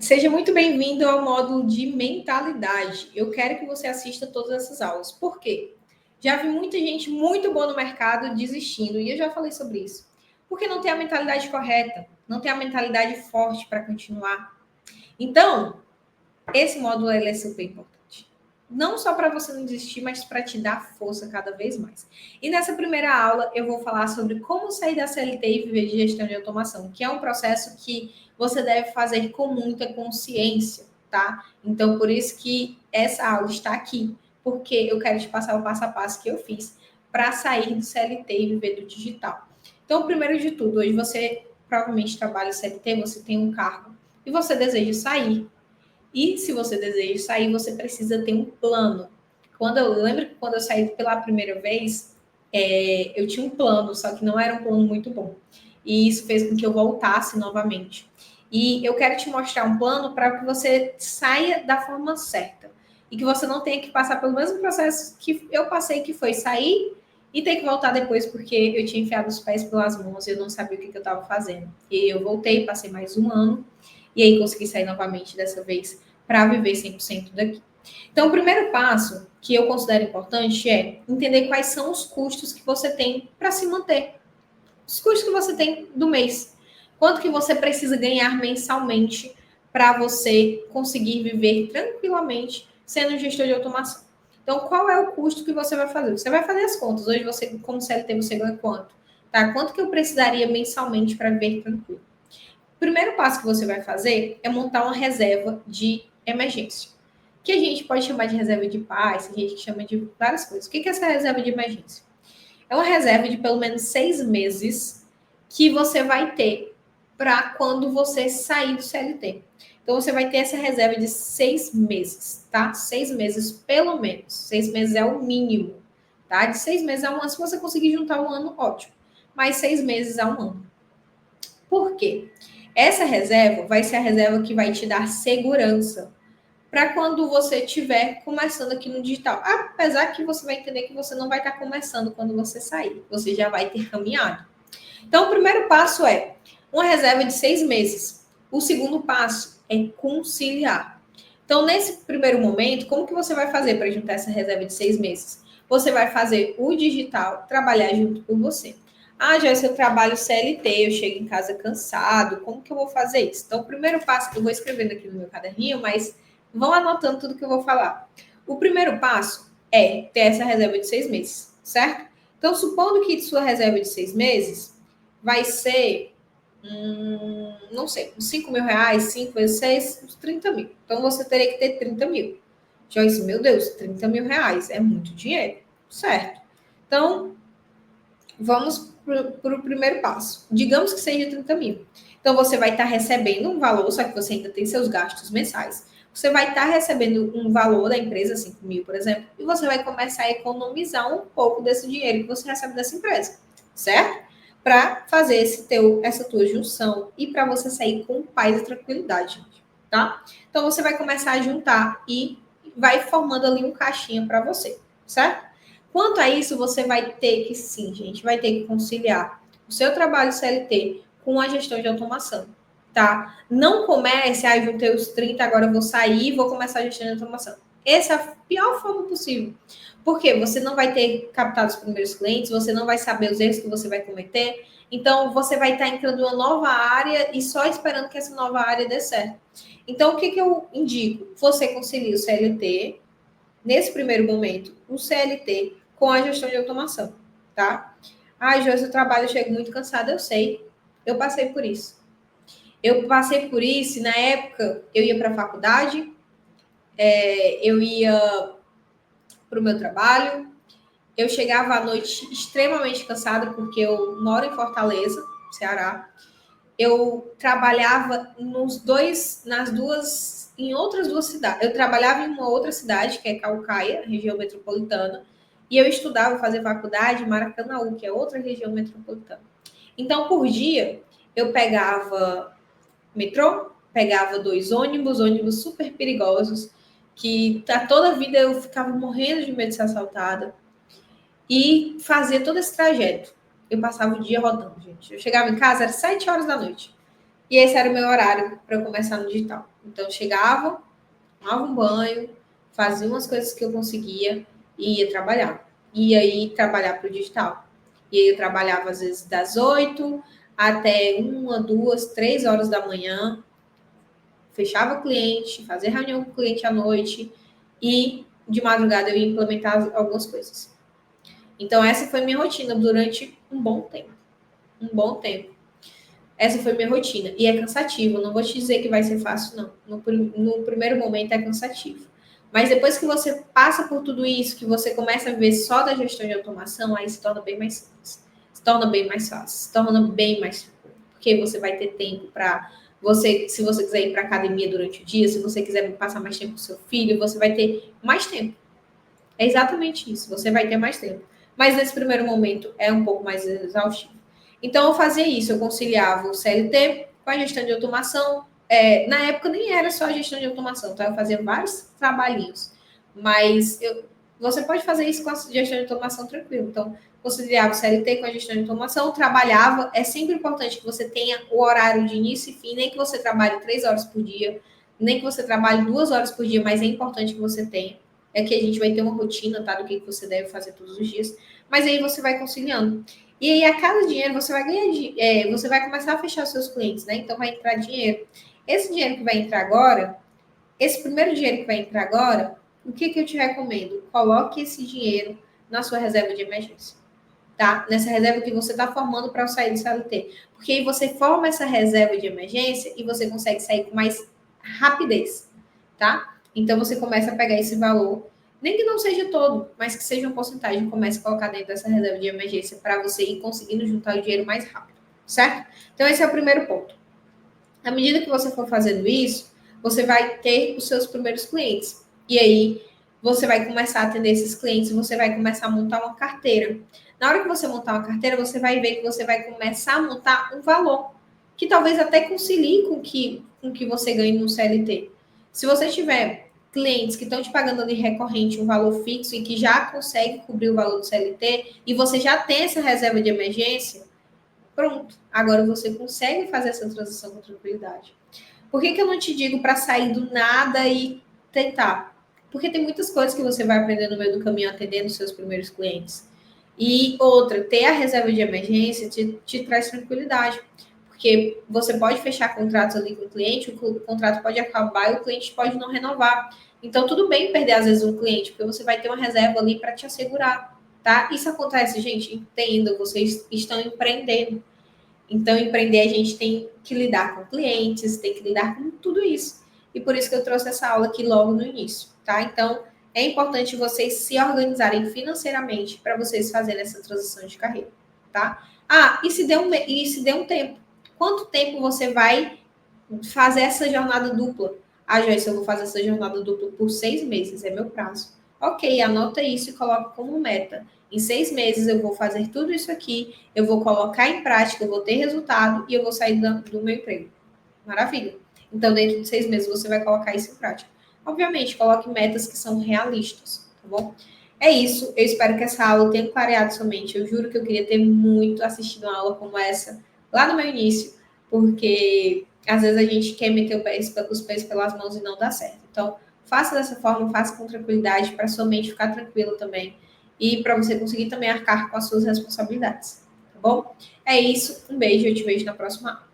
Seja muito bem-vindo ao módulo de mentalidade. Eu quero que você assista todas essas aulas. Por quê? Já vi muita gente muito boa no mercado desistindo, e eu já falei sobre isso. Porque não tem a mentalidade correta, não tem a mentalidade forte para continuar. Então, esse módulo ele é super importante. Não só para você não desistir, mas para te dar força cada vez mais. E nessa primeira aula, eu vou falar sobre como sair da CLT e viver de gestão de automação, que é um processo que você deve fazer com muita consciência, tá? Então, por isso que essa aula está aqui, porque eu quero te passar o passo a passo que eu fiz para sair do CLT e viver do digital. Então, primeiro de tudo, hoje você provavelmente trabalha CLT, você tem um cargo e você deseja sair. E se você deseja sair, você precisa ter um plano. Eu lembro que quando eu saí pela primeira vez, eu tinha um plano, só que não era um plano muito bom. E isso fez com que eu voltasse novamente. E eu quero te mostrar um plano para que você saia da forma certa. E que você não tenha que passar pelo mesmo processo que eu passei, que foi sair e ter que voltar depois, porque eu tinha enfiado os pés pelas mãos e eu não sabia o que eu estava fazendo. E eu voltei, passei mais um ano, e aí consegui sair novamente dessa vez para viver 100% daqui. Então, o primeiro passo que eu considero importante é entender quais são os custos que você tem para se manter. Os custos que você tem do mês. Quanto que você precisa ganhar mensalmente para você conseguir viver tranquilamente sendo um gestor de automação. Então, qual é o custo que você vai fazer? Você vai fazer as contas. Hoje, você, como CLT, você ganha quanto? Tá? Quanto que eu precisaria mensalmente para viver tranquilo? O primeiro passo que você vai fazer é montar uma reserva de emergência, que a gente pode chamar de reserva de paz, a gente chama de várias coisas. O que é essa reserva de emergência? É uma reserva de pelo menos 6 meses que você vai ter para quando você sair do CLT. Então, você vai ter essa reserva de 6 meses, tá? 6 meses, pelo menos. 6 meses é o mínimo, tá? De 6 meses a um ano. Se você conseguir juntar um ano, ótimo. Mas 6 meses a um ano. Por quê? Essa reserva vai ser a reserva que vai te dar segurança para quando você estiver começando aqui no digital. Apesar que você vai entender que você não vai estar começando quando você sair, você já vai ter caminhado. Então, o primeiro passo é uma reserva de 6 meses. O segundo passo é conciliar. Então, nesse primeiro momento, como que você vai fazer para juntar essa reserva de 6 meses? Você vai fazer o digital trabalhar junto com você. Joyce, eu trabalho CLT, eu chego em casa cansado, como que eu vou fazer isso? Então, o primeiro passo, eu vou escrevendo aqui no meu caderninho, mas vão anotando tudo que eu vou falar. O primeiro passo é ter essa reserva de 6 meses, certo? Então, supondo que sua reserva de 6 meses vai ser, não sei, uns 5 mil reais, 5 vezes 6, uns 30 mil. Então, você teria que ter 30 mil. Joyce, meu Deus, 30 mil reais é muito dinheiro, certo? Então, vamos para o primeiro passo. Digamos que seja 30 mil. Então, você vai estar recebendo um valor, só que você ainda tem seus gastos mensais. Você vai estar recebendo um valor da empresa, 5 mil, por exemplo, e você vai começar a economizar um pouco desse dinheiro que você recebe dessa empresa, certo? Para fazer essa tua junção e para você sair com paz e tranquilidade, tá? Então, você vai começar a juntar e vai formando ali um caixinha para você, certo? Quanto a isso, você vai ter que, sim, gente, vai ter que conciliar o seu trabalho CLT com a gestão de automação, tá? Não comece, juntei os 30, agora eu vou sair e vou começar a gestão de automação. Essa é a pior forma possível. Porque você não vai ter captado os primeiros clientes, você não vai saber os erros que você vai cometer. Então, você vai estar entrando em uma nova área e só esperando que essa nova área dê certo. Então, o que eu indico? Você concilia o CLT, nesse primeiro momento, o CLT com a gestão de automação, tá? Joyce, eu trabalho, eu chego muito cansada, eu sei. Eu passei por isso. Eu passei por isso e na época eu ia para a faculdade, eu ia para o meu trabalho, eu chegava à noite extremamente cansada, porque eu moro em Fortaleza, Ceará. Eu trabalhava em outras duas cidades. Eu trabalhava em uma outra cidade, que é Caucaia, região metropolitana, e eu estudava, fazia faculdade em Maracanaú, que é outra região metropolitana. Então, por dia, eu pegava metrô, pegava 2 ônibus super perigosos, que a toda a vida eu ficava morrendo de medo de ser assaltada, e fazia todo esse trajeto. Eu passava o dia rodando, gente. Eu chegava em casa, era 7 horas da noite. E esse era o meu horário para eu começar no digital. Então, eu chegava, tomava um banho, fazia umas coisas que eu conseguia e ia trabalhar. E aí, trabalhar para o digital. E aí, eu trabalhava, às vezes, das 8 até 1, 2, 3 horas da manhã, fechava o cliente, fazia reunião com o cliente à noite e de madrugada eu ia implementar algumas coisas. Então, essa foi minha rotina durante um bom tempo. Um bom tempo. Essa foi minha rotina. E é cansativo. Não vou te dizer que vai ser fácil, não. No primeiro momento é cansativo. Mas depois que você passa por tudo isso, que você começa a ver só da gestão de automação, aí se torna bem mais simples. Se torna bem mais fácil. Se torna bem mais. Porque você vai ter tempo para você, se você quiser ir para academia durante o dia, se você quiser passar mais tempo com seu filho, você vai ter mais tempo. É exatamente isso. Você vai ter mais tempo. Mas nesse primeiro momento é um pouco mais exaustivo. Então, eu fazia isso, eu conciliava o CLT com a gestão de automação. Na época, nem era só a gestão de automação, tá? Eu fazia vários trabalhinhos. Mas você pode fazer isso com a gestão de automação tranquilo. Então, conciliava o CLT com a gestão de automação, trabalhava. É sempre importante que você tenha o horário de início e fim, nem que você trabalhe 3 horas por dia, nem que você trabalhe 2 horas por dia, mas é importante que você tenha. É que a gente vai ter uma rotina, tá? Do que você deve fazer todos os dias. Mas aí você vai conciliando. E aí, a cada dinheiro, você vai ganhar, você vai começar a fechar os seus clientes, né? Então, vai entrar dinheiro. Esse dinheiro que vai entrar agora, esse primeiro dinheiro que vai entrar agora, o que eu te recomendo? Coloque esse dinheiro na sua reserva de emergência, tá? Nessa reserva que você está formando para sair do CLT. Porque aí você forma essa reserva de emergência e você consegue sair com mais rapidez, tá? Então, você começa a pegar esse valor, nem que não seja todo, mas que seja uma porcentagem, comece a colocar dentro dessa reserva de emergência para você ir conseguindo juntar o dinheiro mais rápido, certo? Então, esse é o primeiro ponto. À medida que você for fazendo isso, você vai ter os seus primeiros clientes. E aí, você vai começar a atender esses clientes, você vai começar a montar uma carteira. Na hora que você montar uma carteira, você vai ver que você vai começar a montar um valor, que talvez até concilie com que você ganhe no CLT. Se você tiver clientes que estão te pagando ali recorrente um valor fixo e que já consegue cobrir o valor do CLT, e você já tem essa reserva de emergência, pronto. Agora você consegue fazer essa transição com tranquilidade. Por que eu não te digo para sair do nada e tentar? Porque tem muitas coisas que você vai aprender no meio do caminho atendendo os seus primeiros clientes. E outra, ter a reserva de emergência te traz tranquilidade. Porque você pode fechar contratos ali com o cliente, o contrato pode acabar e o cliente pode não renovar. Então, tudo bem perder, às vezes, um cliente, porque você vai ter uma reserva ali para te assegurar, tá? Isso acontece, gente, entenda, vocês estão empreendendo. Então, empreender, a gente tem que lidar com clientes, tem que lidar com tudo isso. E por isso que eu trouxe essa aula aqui logo no início, tá? Então, é importante vocês se organizarem financeiramente para vocês fazerem essa transição de carreira, tá? Ah, e se der um tempo? Quanto tempo você vai fazer essa jornada dupla? Ah, Joyce, eu vou fazer essa jornada dupla por 6 meses, é meu prazo. Ok, anota isso e coloca como meta. Em 6 meses eu vou fazer tudo isso aqui, eu vou colocar em prática, eu vou ter resultado e eu vou sair do meu emprego. Maravilha. Então, dentro de 6 meses, você vai colocar isso em prática. Obviamente, coloque metas que são realistas, tá bom? É isso. Eu espero que essa aula tenha clareado sua mente. Eu juro que eu queria ter muito assistido uma aula como essa lá no meu início, porque às vezes a gente quer meter os pés pelas mãos e não dá certo. Então, faça dessa forma, faça com tranquilidade, para sua mente ficar tranquila também e para você conseguir também arcar com as suas responsabilidades, tá bom? É isso. Um beijo, eu te vejo na próxima aula.